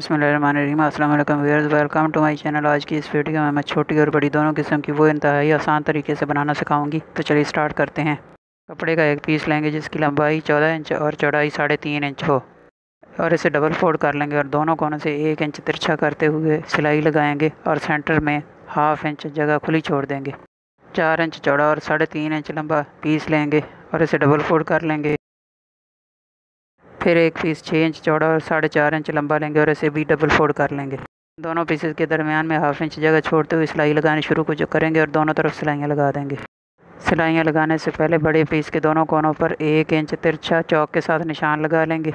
बिस्मिल्लाहिर्रहमानिर्रहीम। अस्सलाम वालेकुम viewers, welcome to my channel. आज की इस वीडियो में मैं छोटी और बड़ी दोनों किस्म की वो इंतहाई आसान तरीके से बनाना सिखाऊंगी। तो चलिए स्टार्ट करते हैं। कपड़े का एक पीस लेंगे जिसकी लंबाई 14 इंच और चौड़ाई 3.5 इंच हो, और इसे डबल फोल्ड कर लेंगे और दोनों कोनों से 1 इंच तिरछा करते हुए सिलाई लगाएंगे और सेंटर में हाफ इंच जगह खुली छोड़ देंगे। 4 इंच चौड़ा और 3.5 इंच लंबा पीस लेंगे और इसे डबल फोल्ड कर लेंगे। फिर एक पीस 6 इंच चौड़ा और 4.5 इंच लंबा लेंगे और इसे भी डबल फोल्ड कर लेंगे। दोनों पीसेस के दरमियान में हाफ इंच जगह छोड़ते हुए सिलाई लगानी शुरू करेंगे और दोनों तरफ सिलाइयाँ लगा देंगे। सिलाइयाँ लगाने से पहले बड़े पीस के दोनों कोनों पर 1 इंच तिरछा चौक के साथ निशान लगा लेंगे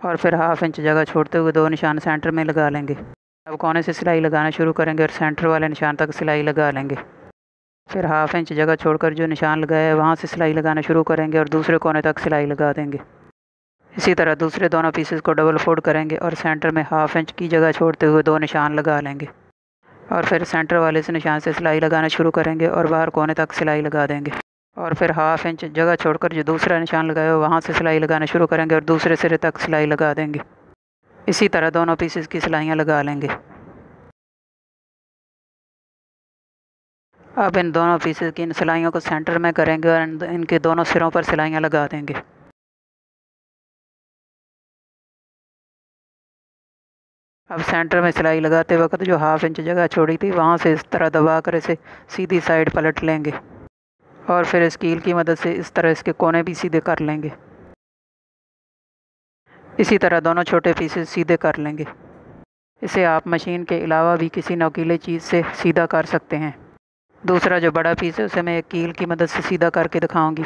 और फिर हाफ इंच जगह छोड़ते हुए 2 निशान सेंटर में लगा लेंगे। अब कोने से सिलाई लगाना शुरू करेंगे और सेंटर वाले निशान तक सिलाई लगा लेंगे। फिर हाफ इंच जगह छोड़कर जो निशान लगाया है वहाँ से सिलाई लगाना शुरू करेंगे और दूसरे कोने तक सिलाई लगा देंगे। इसी तरह दूसरे दोनों पीसेस को डबल फोल्ड करेंगे और सेंटर में हाफ इंच की जगह छोड़ते हुए 2 निशान लगा लेंगे और फिर सेंटर वाले से निशान से सिलाई लगाना शुरू करेंगे और बाहर कोने तक सिलाई लगा देंगे। और फिर हाफ इंच जगह छोड़कर जो दूसरा निशान लगाया हो वहाँ से सिलाई लगाना शुरू करेंगे और दूसरे सिरे तक सिलाई लगा देंगे। इसी तरह दोनों पीसेस की सिलाइयाँ लगा लेंगे। अब इन दोनों पीसेस की इन सिलाइयों को सेंटर में करेंगे और इनके दोनों सिरों पर सिलाइयाँ लगा देंगे। अब सेंटर में सिलाई लगाते वक्त जो हाफ इंच जगह छोड़ी थी वहाँ से इस तरह दबा कर इसे सीधी साइड पलट लेंगे और फिर इस कील की मदद से इस तरह इसके कोने भी सीधे कर लेंगे। इसी तरह दोनों छोटे पीसेस सीधे कर लेंगे। इसे आप मशीन के अलावा भी किसी नोकीले चीज़ से सीधा कर सकते हैं। दूसरा जो बड़ा पीस है उसे मैं एक कील की मदद से सीधा करके दिखाऊंगी।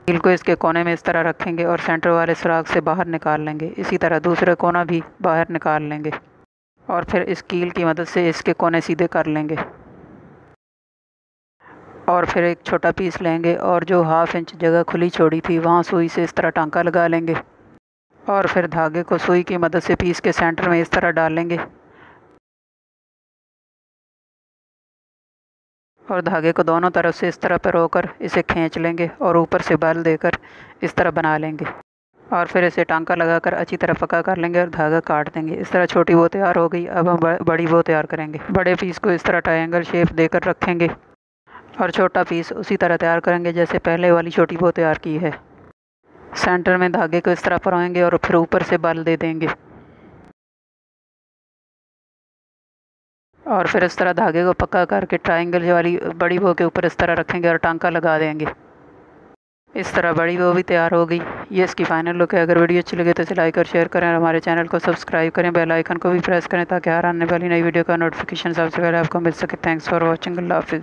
कील को इसके कोने में इस तरह रखेंगे और सेंटर वाले सुराख से बाहर निकाल लेंगे। इसी तरह दूसरा कोना भी बाहर निकाल लेंगे और फिर इस कील की मदद से इसके कोने सीधे कर लेंगे। और फिर एक छोटा पीस लेंगे और जो हाफ इंच जगह खुली छोड़ी थी वहाँ सुई से इस तरह टांका लगा लेंगे और फिर धागे को सुई की मदद से पीस के सेंटर में इस तरह डाल लेंगे और धागे को दोनों तरफ से इस तरह पर रोकर इसे खींच लेंगे और ऊपर से बल देकर इस तरह बना लेंगे और फिर इसे टांका लगाकर अच्छी तरह पका कर लेंगे और धागा काट देंगे। इस तरह छोटी वो तैयार हो गई। अब हम बड़ी वो तैयार करेंगे। बड़े पीस को इस तरह ट्रायंगल शेप देकर रखेंगे और छोटा पीस उसी तरह तैयार करेंगे जैसे पहले वाली छोटी वो तैयार की है। सेंटर में धागे को इस तरह परोएंगे और फिर ऊपर से बल दे देंगे और फिर इस तरह धागे को पक्का करके ट्रायंगल वाली बड़ी वो के ऊपर इस तरह रखेंगे और टांका लगा देंगे। इस तरह बड़ी वो भी तैयार हो गई। ये इसकी फाइनल लुक है। अगर वीडियो अच्छी लगे तो इसे लाइक और शेयर करें और हमारे चैनल को सब्सक्राइब करें, बेल आइकन को भी प्रेस करें ताकि हर आने वाली नई वीडियो का नोटिफिकेशन सबसे पहले आपको मिल सके। Thanks for watching. अल्लाह हाफिज़।